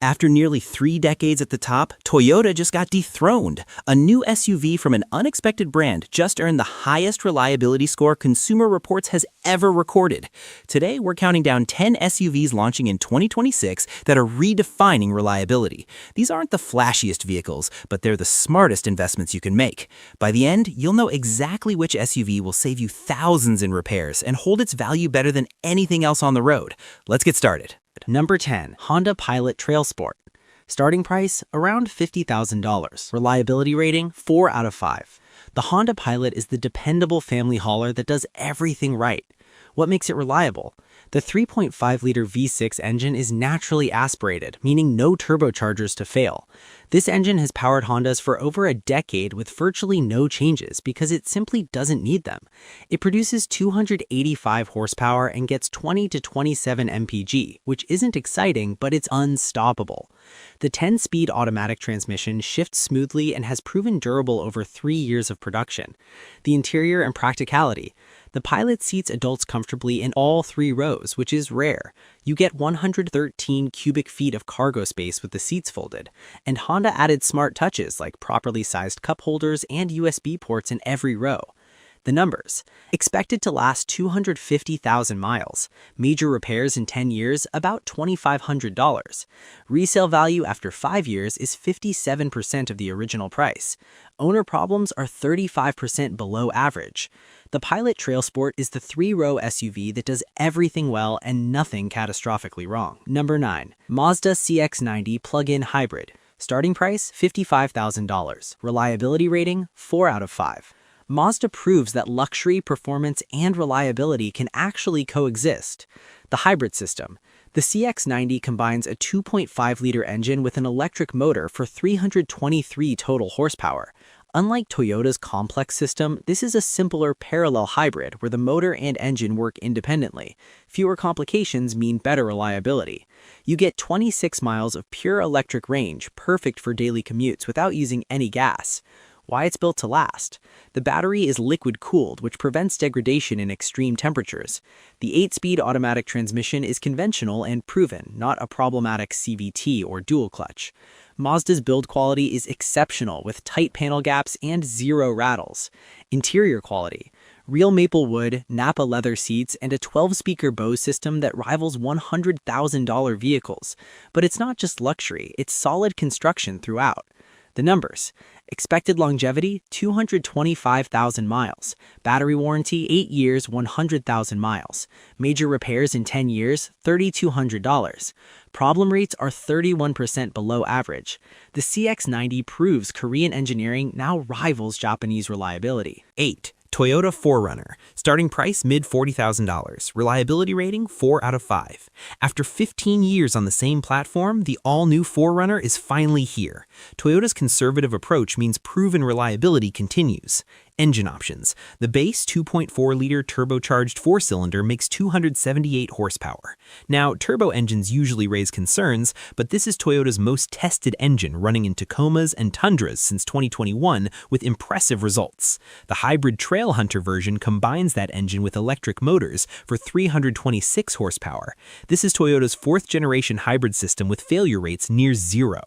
After nearly 3 decades at the top, Toyota just got dethroned. A new SUV from an unexpected brand just earned the highest reliability score Consumer Reports has ever recorded. Today, we're counting down 10 SUVs launching in 2026 that are redefining reliability. These aren't the flashiest vehicles, but they're the smartest investments you can make. By the end, you'll know exactly which SUV will save you thousands in repairs and hold its value better than anything else on the road. Let's get started. Number 10. Honda Pilot Trail Sport. Starting price, around $50,000. Reliability rating, 4 out of 5. The Honda Pilot is the dependable family hauler that does everything right. What makes it reliable? The 3.5-liter V6 engine is naturally aspirated, meaning no turbochargers to fail. This engine has powered Hondas for over a decade with virtually no changes because it simply doesn't need them. It produces 285 horsepower and gets 20 to 27 mpg, which isn't exciting, but it's unstoppable. The 10-speed automatic transmission shifts smoothly and has proven durable over 3 years of production. The interior and practicality. The Pilot seats adults comfortably in all 3 rows, which is rare. You get 113 cubic feet of cargo space with the seats folded, and Honda added smart touches like properly sized cup holders and USB ports in every row. The numbers. Expected to last 250,000 miles. Major repairs in 10 years, about $2,500. Resale value after 5 years is 57% of the original price. Owner problems are 35% below average. The Pilot Trail Sport is the 3-row SUV that does everything well and nothing catastrophically wrong. Number 9. Mazda CX-90 Plug-in Hybrid. Starting price, $55,000. Reliability rating, 4 out of 5. Mazda proves that luxury, performance, and reliability can actually coexist. The hybrid system. The CX-90 combines a 2.5-liter engine with an electric motor for 323 total horsepower. Unlike Toyota's complex system, this is a simpler parallel hybrid where the motor and engine work independently. Fewer complications mean better reliability. You get 26 miles of pure electric range, perfect for daily commutes without using any gas. Why it's built to last. The battery is liquid-cooled, which prevents degradation in extreme temperatures. The 8-speed automatic transmission is conventional and proven, not a problematic CVT or dual clutch. Mazda's build quality is exceptional with tight panel gaps and 0 rattles. Interior quality. Real maple wood, Napa leather seats, and a 12-speaker Bose system that rivals $100,000 vehicles. But it's not just luxury, it's solid construction throughout. The numbers. Expected longevity, 225,000 miles. Battery warranty, 8 years, 100,000 miles. Major repairs in 10 years, $3,200. Problem rates are 31% below average. The CX-90 proves Korean engineering now rivals Japanese reliability. 8. Toyota 4Runner. Starting price mid-$40,000. Reliability rating 4 out of 5. After 15 years on the same platform, the all-new 4Runner is finally here. Toyota's conservative approach means proven reliability continues. Engine options. The base 2.4-liter turbocharged 4-cylinder makes 278 horsepower. Now, turbo engines usually raise concerns, but this is Toyota's most tested engine, running in Tacomas and Tundras since 2021 with impressive results. The hybrid Trail Hunter version combines that engine with electric motors for 326 horsepower. This is Toyota's 4th-generation hybrid system with failure rates near 0.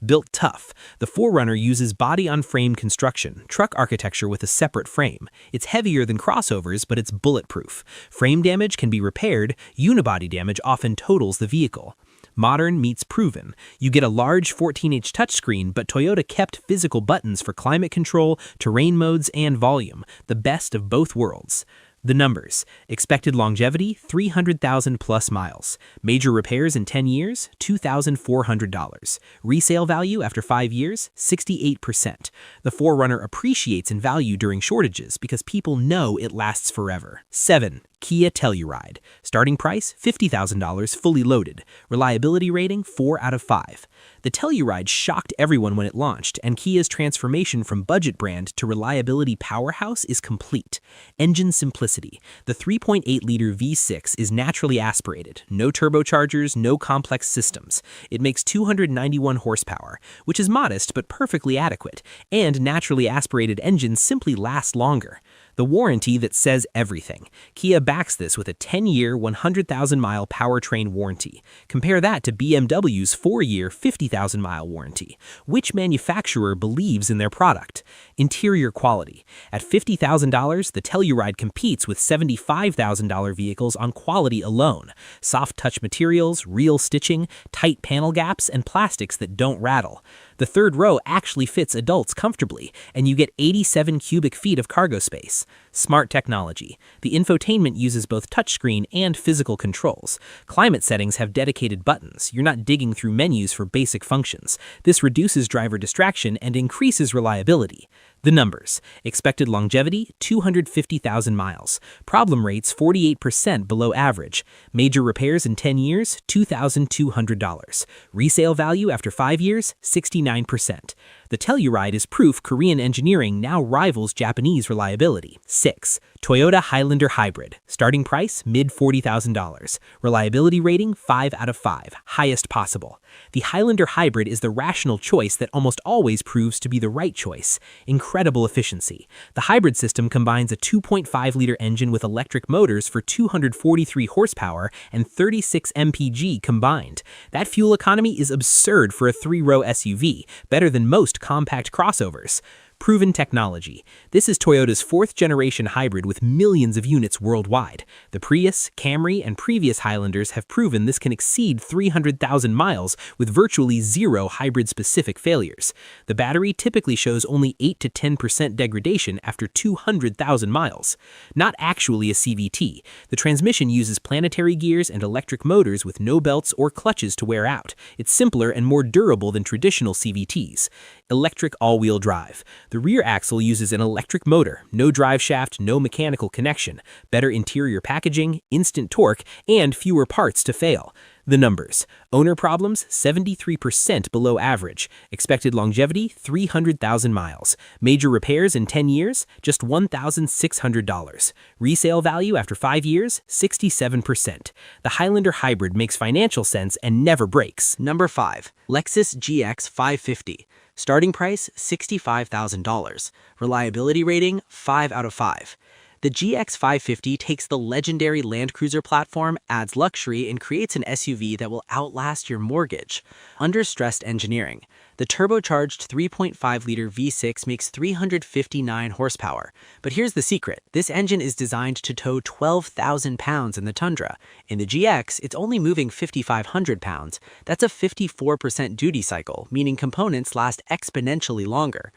Built tough, the 4Runner uses body-on-frame construction, truck architecture with a separate frame. It's heavier than crossovers, but it's bulletproof. Frame damage can be repaired, unibody damage often totals the vehicle. Modern meets proven. You get a large 14-inch touchscreen, but Toyota kept physical buttons for climate control, terrain modes, and volume, the best of both worlds. The numbers. Expected longevity, 300,000 plus miles. Major repairs in 10 years, $2,400. Resale value after 5 years, 68%. The 4Runner appreciates in value during shortages because people know it lasts forever. 7. Kia Telluride. Starting price, $50,000 fully loaded. Reliability rating, 4 out of 5. The Telluride shocked everyone when it launched, and Kia's transformation from budget brand to reliability powerhouse is complete. Engine simplicity. The 3.8-liter V6 is naturally aspirated. No turbochargers, no complex systems. It makes 291 horsepower, which is modest but perfectly adequate, and naturally aspirated engines simply last longer. the warranty that says everything. Kia backs this with a 10-year, 100,000-mile powertrain warranty. Compare that to BMW's 4-year, 50,000-mile warranty. Which manufacturer believes in their product? Interior quality. At $50,000, the Telluride competes with $75,000 vehicles on quality alone. Soft touch materials, real stitching, tight panel gaps, and plastics that don't rattle. The third row actually fits adults comfortably, and you get 87 cubic feet of cargo space. Smart technology. The infotainment uses both touchscreen and physical controls. Climate settings have dedicated buttons. You're not digging through menus for basic functions. This reduces driver distraction and increases reliability. The numbers. Expected longevity, 250,000 miles. Problem rates, 48% below average. Major repairs in 10 years, $2,200. Resale value after 5 years, 69%. The Telluride is proof Korean engineering now rivals Japanese reliability. 6. Toyota Highlander Hybrid. Starting price, mid-$40,000. Reliability rating, 5 out of 5. Highest possible. The Highlander Hybrid is the rational choice that almost always proves to be the right choice. Incredible efficiency. The hybrid system combines a 2.5-liter engine with electric motors for 243 horsepower and 36 mpg combined. That fuel economy is absurd for a 3-row SUV, better than most compact crossovers. Proven technology. This is Toyota's 4th-generation hybrid with millions of units worldwide. The Prius, Camry, and previous Highlanders have proven this can exceed 300,000 miles with virtually zero hybrid-specific failures. The battery typically shows only 8 to 10% degradation after 200,000 miles. Not actually a CVT. The transmission uses planetary gears and electric motors with no belts or clutches to wear out. It's simpler and more durable than traditional CVTs. Electric all-wheel drive. The rear axle uses an electric motor, no drive shaft, no mechanical connection, better interior packaging, instant torque, and fewer parts to fail. The numbers. Owner problems, 73% below average. Expected longevity, 300,000 miles. Major repairs in 10 years, just $1,600. Resale value after 5 years, 67%. The Highlander Hybrid makes financial sense and never breaks. Number 5. Lexus GX 550. Starting price, $65,000. Reliability rating, 5 out of 5. The GX 550 takes the legendary Land Cruiser platform, adds luxury, and creates an SUV that will outlast your mortgage. Under stressed engineering, the turbocharged 3.5-liter V6 makes 359 horsepower. But here's the secret. This engine is designed to tow 12,000 pounds in the tundra. In the GX, it's only moving 5,500 pounds. That's a 54% duty cycle, meaning components last exponentially longer.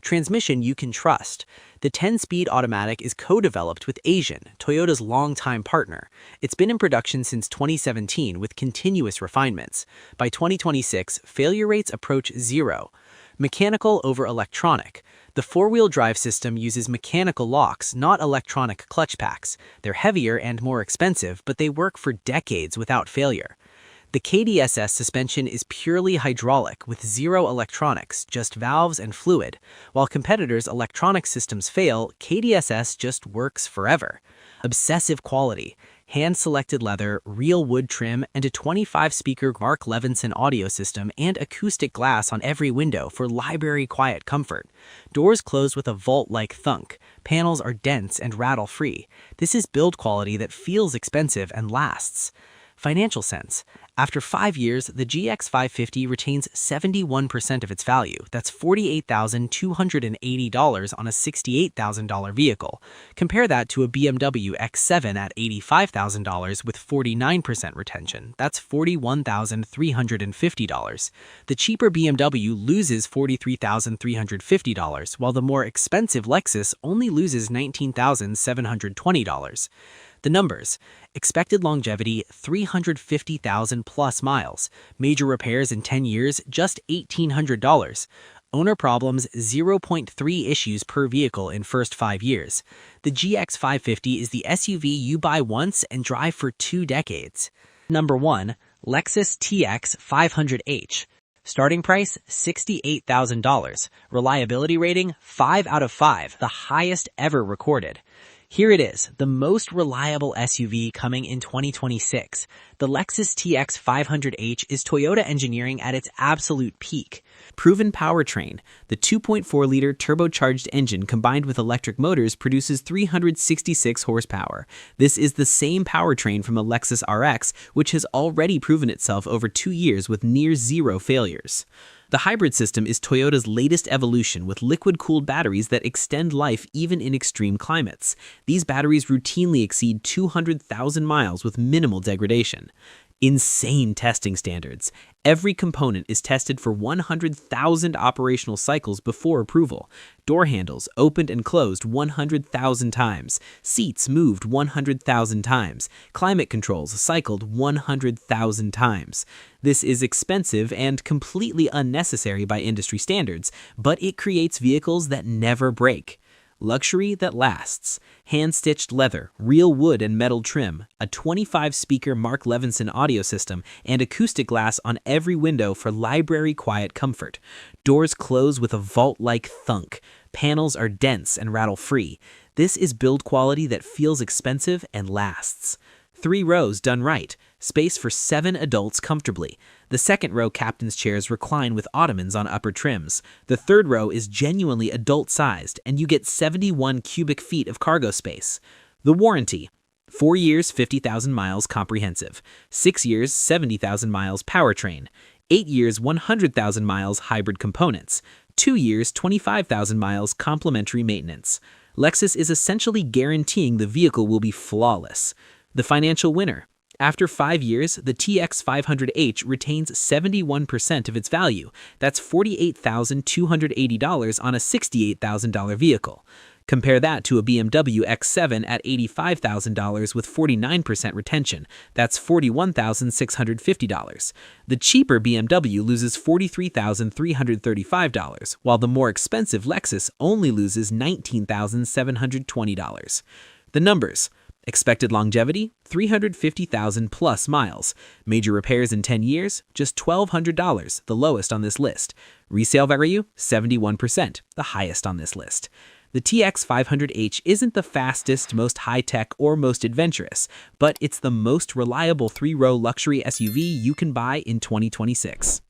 Transmission you can trust. The 10-speed automatic is co-developed with Asian, Toyota's longtime partner. It's been in production since 2017 with continuous refinements. By 2026, failure rates approach 0. Mechanical over electronic. The 4-wheel drive system uses mechanical locks, not electronic clutch packs. They're heavier and more expensive, but they work for decades without failure. The KDSS suspension is purely hydraulic with 0 electronics, just valves and fluid. While competitors' electronic systems fail, KDSS just works forever. Obsessive quality. Hand-selected leather, real wood trim, and a 25-speaker Mark Levinson audio system and acoustic glass on every window for library quiet comfort. Doors close with a vault-like thunk. Panels are dense and rattle-free. This is build quality that feels expensive and lasts. Financial sense. After 5 years, the GX 550 retains 71% of its value. That's $48,280 on a $68,000 vehicle. Compare that to a BMW X7 at $85,000 with 49% retention. That's $41,350. The cheaper BMW loses $43,350, while the more expensive Lexus only loses $19,720. The numbers. Expected longevity, 350,000 plus miles. Major repairs in 10 years, just $1,800. Owner problems, 0.3 issues per vehicle in first 5 years. The GX 550 is the SUV you buy once and drive for 2 decades. Number 1. Lexus TX 500H. Starting price, $68,000. Reliability rating, 5 out of 5, the highest ever recorded. Here it is, the most reliable SUV coming in 2026. The Lexus TX 500h is Toyota engineering at its absolute peak. Proven powertrain, the 2.4-liter turbocharged engine combined with electric motors produces 366 horsepower. This is the same powertrain from the Lexus RX, which has already proven itself over 2 years with near zero failures. The hybrid system is Toyota's latest evolution with liquid-cooled batteries that extend life even in extreme climates. These batteries routinely exceed 200,000 miles with minimal degradation. Insane testing standards. Every component is tested for 100,000 operational cycles before approval. Door handles opened and closed 100,000 times. Seats moved 100,000 times. Climate controls cycled 100,000 times. This is expensive and completely unnecessary by industry standards, but it creates vehicles that never break. Luxury that lasts. Hand-stitched leather, real wood and metal trim, a 25-speaker Mark Levinson audio system, and acoustic glass on every window for library-quiet comfort. Doors close with a vault-like thunk. Panels are dense and rattle-free. This is build quality that feels expensive and lasts. 3 rows done right. Space for 7 adults comfortably. The second row captain's chairs recline with ottomans on upper trims. The third row is genuinely adult-sized, and you get 71 cubic feet of cargo space. The warranty: 4 years, 50,000 miles comprehensive. 6 years, 70,000 miles powertrain. 8 years, 100,000 miles hybrid components. 2 years, 25,000 miles complimentary maintenance. Lexus is essentially guaranteeing the vehicle will be flawless. The financial winner: after 5 years, the TX 500h retains 71% of its value. That's $48,280 on a $68,000 vehicle. Compare that to a BMW X7 at $85,000 with 49% retention. That's $41,650. The cheaper BMW loses $43,335, while the more expensive Lexus only loses $19,720. The numbers: expected longevity, 350,000 plus miles. Major repairs in 10 years, just $1,200, the lowest on this list. Resale value, 71%, the highest on this list. The TX 500h isn't the fastest, most high-tech, or most adventurous, but it's the most reliable 3-row luxury SUV you can buy in 2026.